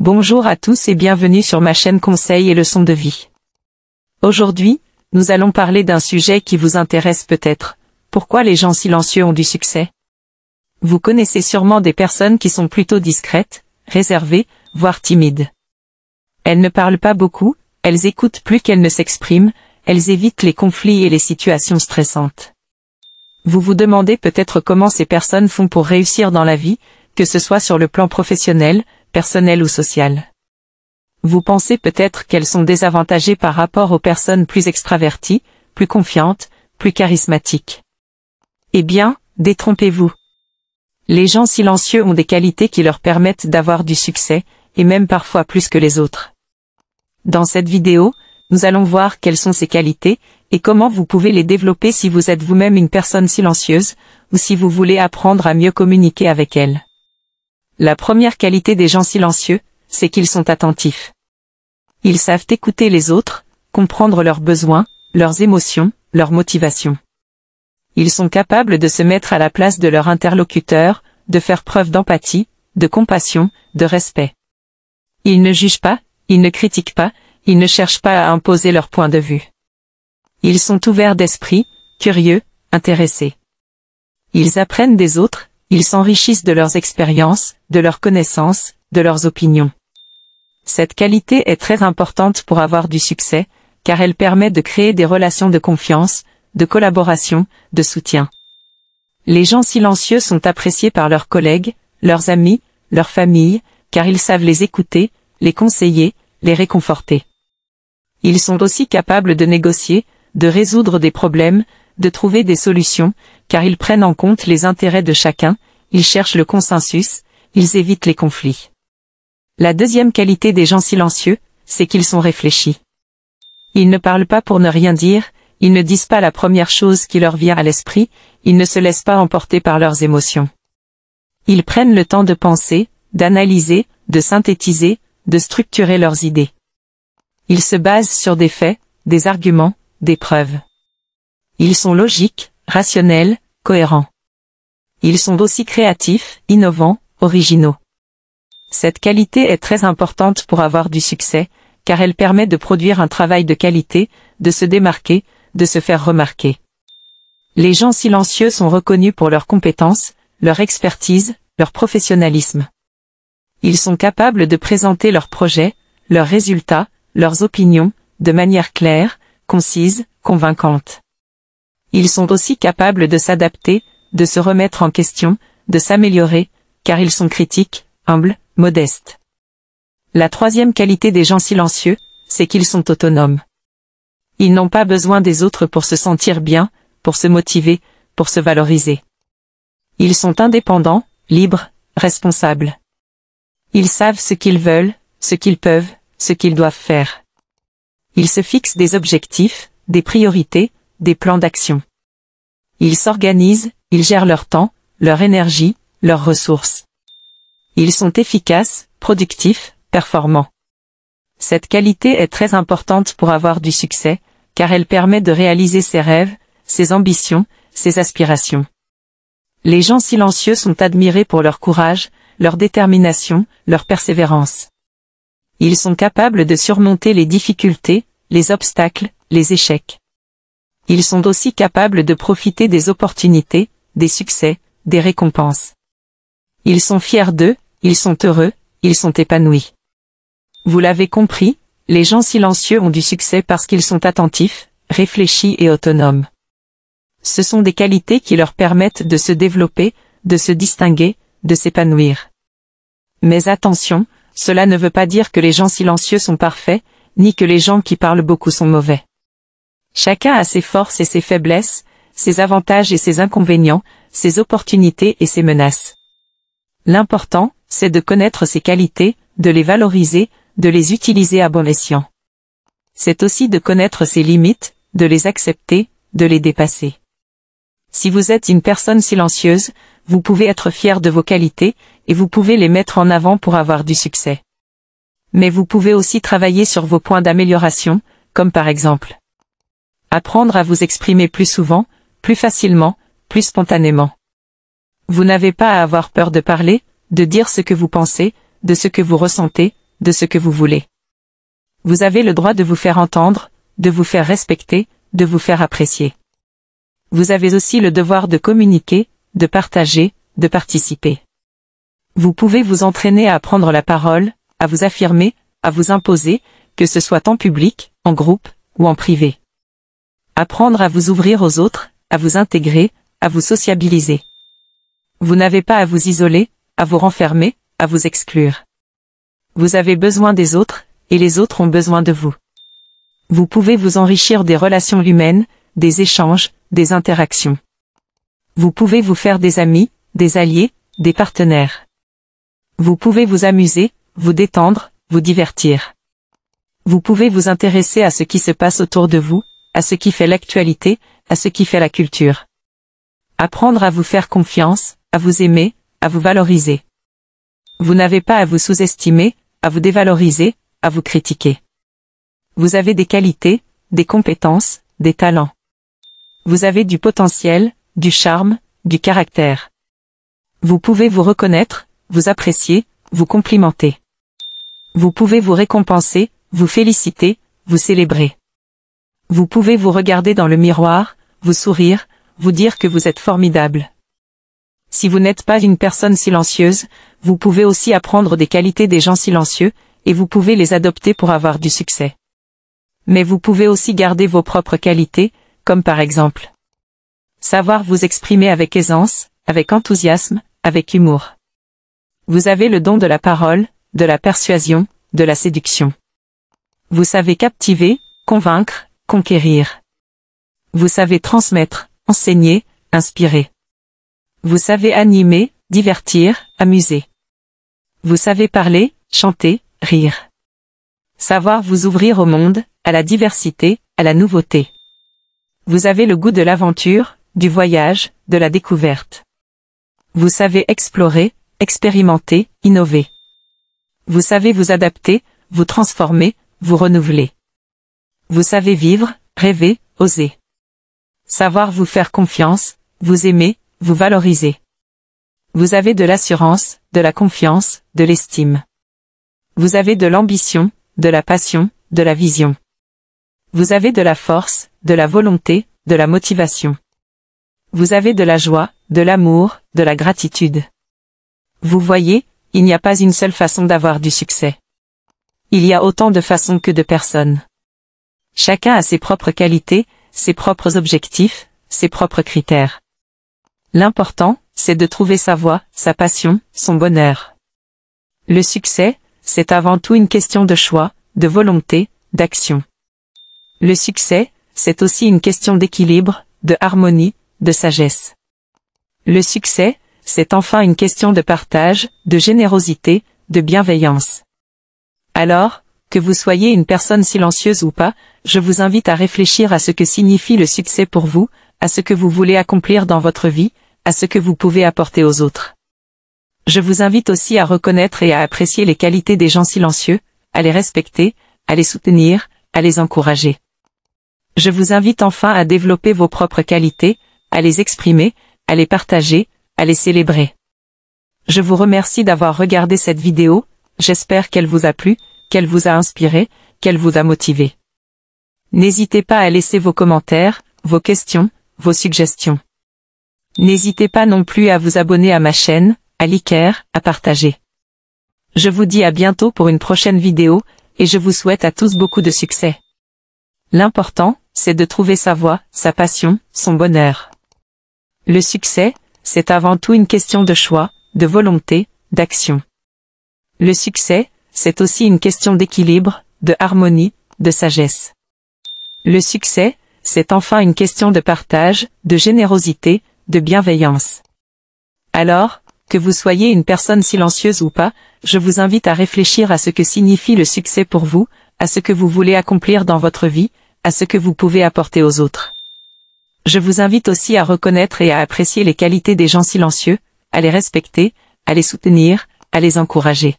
Bonjour à tous et bienvenue sur ma chaîne Conseils et leçons de vie. Aujourd'hui, nous allons parler d'un sujet qui vous intéresse peut-être. Pourquoi les gens silencieux ont du succès? Vous connaissez sûrement des personnes qui sont plutôt discrètes, réservées, voire timides. Elles ne parlent pas beaucoup, elles écoutent plus qu'elles ne s'expriment, elles évitent les conflits et les situations stressantes. Vous vous demandez peut-être comment ces personnes font pour réussir dans la vie, que ce soit sur le plan professionnel, personnel ou social. Vous pensez peut-être qu'elles sont désavantagées par rapport aux personnes plus extraverties, plus confiantes, plus charismatiques. Eh bien, détrompez-vous. Les gens silencieux ont des qualités qui leur permettent d'avoir du succès, et même parfois plus que les autres. Dans cette vidéo, nous allons voir quelles sont ces qualités, et comment vous pouvez les développer si vous êtes vous-même une personne silencieuse, ou si vous voulez apprendre à mieux communiquer avec elles. La première qualité des gens silencieux, c'est qu'ils sont attentifs. Ils savent écouter les autres, comprendre leurs besoins, leurs émotions, leurs motivations. Ils sont capables de se mettre à la place de leur interlocuteur, de faire preuve d'empathie, de compassion, de respect. Ils ne jugent pas, ils ne critiquent pas, ils ne cherchent pas à imposer leur point de vue. Ils sont ouverts d'esprit, curieux, intéressés. Ils apprennent des autres, ils s'enrichissent de leurs expériences, de leurs connaissances, de leurs opinions. Cette qualité est très importante pour avoir du succès, car elle permet de créer des relations de confiance, de collaboration, de soutien. Les gens silencieux sont appréciés par leurs collègues, leurs amis, leur famille, car ils savent les écouter, les conseiller, les réconforter. Ils sont aussi capables de négocier, de résoudre des problèmes, de trouver des solutions, car ils prennent en compte les intérêts de chacun, ils cherchent le consensus, ils évitent les conflits. La deuxième qualité des gens silencieux, c'est qu'ils sont réfléchis. Ils ne parlent pas pour ne rien dire, ils ne disent pas la première chose qui leur vient à l'esprit, ils ne se laissent pas emporter par leurs émotions. Ils prennent le temps de penser, d'analyser, de synthétiser, de structurer leurs idées. Ils se basent sur des faits, des arguments, des preuves. Ils sont logiques, rationnels, cohérents. Ils sont aussi créatifs, innovants, originaux. Cette qualité est très importante pour avoir du succès, car elle permet de produire un travail de qualité, de se démarquer, de se faire remarquer. Les gens silencieux sont reconnus pour leurs compétences, leur expertise, leur professionnalisme. Ils sont capables de présenter leurs projets, leurs résultats, leurs opinions, de manière claire, concise, convaincante. Ils sont aussi capables de s'adapter, de se remettre en question, de s'améliorer, car ils sont critiques, humbles, modestes. La troisième qualité des gens silencieux, c'est qu'ils sont autonomes. Ils n'ont pas besoin des autres pour se sentir bien, pour se motiver, pour se valoriser. Ils sont indépendants, libres, responsables. Ils savent ce qu'ils veulent, ce qu'ils peuvent, ce qu'ils doivent faire. Ils se fixent des objectifs, des priorités, des plans d'action. Ils s'organisent, ils gèrent leur temps, leur énergie, leurs ressources. Ils sont efficaces, productifs, performants. Cette qualité est très importante pour avoir du succès, car elle permet de réaliser ses rêves, ses ambitions, ses aspirations. Les gens silencieux sont admirés pour leur courage, leur détermination, leur persévérance. Ils sont capables de surmonter les difficultés, les obstacles, les échecs. Ils sont aussi capables de profiter des opportunités, des succès, des récompenses. Ils sont fiers d'eux, ils sont heureux, ils sont épanouis. Vous l'avez compris, les gens silencieux ont du succès parce qu'ils sont attentifs, réfléchis et autonomes. Ce sont des qualités qui leur permettent de se développer, de se distinguer, de s'épanouir. Mais attention, cela ne veut pas dire que les gens silencieux sont parfaits, ni que les gens qui parlent beaucoup sont mauvais. Chacun a ses forces et ses faiblesses, ses avantages et ses inconvénients, ses opportunités et ses menaces. L'important, c'est de connaître ses qualités, de les valoriser, de les utiliser à bon escient. C'est aussi de connaître ses limites, de les accepter, de les dépasser. Si vous êtes une personne silencieuse, vous pouvez être fier de vos qualités, et vous pouvez les mettre en avant pour avoir du succès. Mais vous pouvez aussi travailler sur vos points d'amélioration, comme par exemple apprendre à vous exprimer plus souvent, plus facilement, plus spontanément. Vous n'avez pas à avoir peur de parler, de dire ce que vous pensez, de ce que vous ressentez, de ce que vous voulez. Vous avez le droit de vous faire entendre, de vous faire respecter, de vous faire apprécier. Vous avez aussi le devoir de communiquer, de partager, de participer. Vous pouvez vous entraîner à prendre la parole, à vous affirmer, à vous imposer, que ce soit en public, en groupe, ou en privé. Apprendre à vous ouvrir aux autres, à vous intégrer, à vous sociabiliser. Vous n'avez pas à vous isoler, à vous renfermer, à vous exclure. Vous avez besoin des autres, et les autres ont besoin de vous. Vous pouvez vous enrichir des relations humaines, des échanges, des interactions. Vous pouvez vous faire des amis, des alliés, des partenaires. Vous pouvez vous amuser, vous détendre, vous divertir. Vous pouvez vous intéresser à ce qui se passe autour de vous, à ce qui fait l'actualité, à ce qui fait la culture. Apprendre à vous faire confiance, à vous aimer, à vous valoriser. Vous n'avez pas à vous sous-estimer, à vous dévaloriser, à vous critiquer. Vous avez des qualités, des compétences, des talents. Vous avez du potentiel, du charme, du caractère. Vous pouvez vous reconnaître, vous apprécier, vous complimenter. Vous pouvez vous récompenser, vous féliciter, vous célébrer. Vous pouvez vous regarder dans le miroir, vous sourire, vous dire que vous êtes formidable. Si vous n'êtes pas une personne silencieuse, vous pouvez aussi apprendre des qualités des gens silencieux, et vous pouvez les adopter pour avoir du succès. Mais vous pouvez aussi garder vos propres qualités, comme par exemple savoir vous exprimer avec aisance, avec enthousiasme, avec humour. Vous avez le don de la parole, de la persuasion, de la séduction. Vous savez captiver, convaincre, conquérir. Vous savez transmettre, enseigner, inspirer. Vous savez animer, divertir, amuser. Vous savez parler, chanter, rire. Savoir vous ouvrir au monde, à la diversité, à la nouveauté. Vous avez le goût de l'aventure, du voyage, de la découverte. Vous savez explorer, expérimenter, innover. Vous savez vous adapter, vous transformer, vous renouveler. Vous savez vivre, rêver, oser. Savoir vous faire confiance, vous aimer, vous valoriser. Vous avez de l'assurance, de la confiance, de l'estime. Vous avez de l'ambition, de la passion, de la vision. Vous avez de la force, de la volonté, de la motivation. Vous avez de la joie, de l'amour, de la gratitude. Vous voyez, il n'y a pas une seule façon d'avoir du succès. Il y a autant de façons que de personnes. Chacun a ses propres qualités, ses propres objectifs, ses propres critères. L'important, c'est de trouver sa voie, sa passion, son bonheur. Le succès, c'est avant tout une question de choix, de volonté, d'action. Le succès, c'est aussi une question d'équilibre, de harmonie, de sagesse. Le succès, c'est enfin une question de partage, de générosité, de bienveillance. Alors, que vous soyez une personne silencieuse ou pas, je vous invite à réfléchir à ce que signifie le succès pour vous, à ce que vous voulez accomplir dans votre vie, à ce que vous pouvez apporter aux autres. Je vous invite aussi à reconnaître et à apprécier les qualités des gens silencieux, à les respecter, à les soutenir, à les encourager. Je vous invite enfin à développer vos propres qualités, à les exprimer, à les partager, à les célébrer. Je vous remercie d'avoir regardé cette vidéo, j'espère qu'elle vous a plu, qu'elle vous a inspiré, qu'elle vous a motivé. N'hésitez pas à laisser vos commentaires, vos questions, vos suggestions. N'hésitez pas non plus à vous abonner à ma chaîne, à liker, à partager. Je vous dis à bientôt pour une prochaine vidéo, et je vous souhaite à tous beaucoup de succès. L'important, c'est de trouver sa voie, sa passion, son bonheur. Le succès, c'est avant tout une question de choix, de volonté, d'action. Le succès, c'est aussi une question d'équilibre, de harmonie, de sagesse. Le succès, c'est enfin une question de partage, de générosité, de bienveillance. Alors, que vous soyez une personne silencieuse ou pas, je vous invite à réfléchir à ce que signifie le succès pour vous, à ce que vous voulez accomplir dans votre vie, à ce que vous pouvez apporter aux autres. Je vous invite aussi à reconnaître et à apprécier les qualités des gens silencieux, à les respecter, à les soutenir, à les encourager.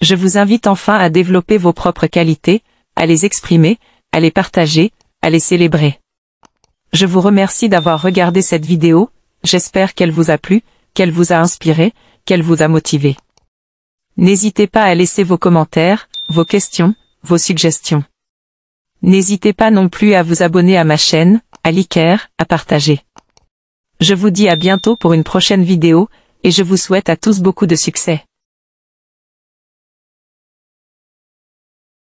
Je vous invite enfin à développer vos propres qualités, à les exprimer, à les partager, à les célébrer. Je vous remercie d'avoir regardé cette vidéo, j'espère qu'elle vous a plu, qu'elle vous a inspiré, qu'elle vous a motivé. N'hésitez pas à laisser vos commentaires, vos questions, vos suggestions. N'hésitez pas non plus à vous abonner à ma chaîne, à liker, à partager. Je vous dis à bientôt pour une prochaine vidéo, et je vous souhaite à tous beaucoup de succès.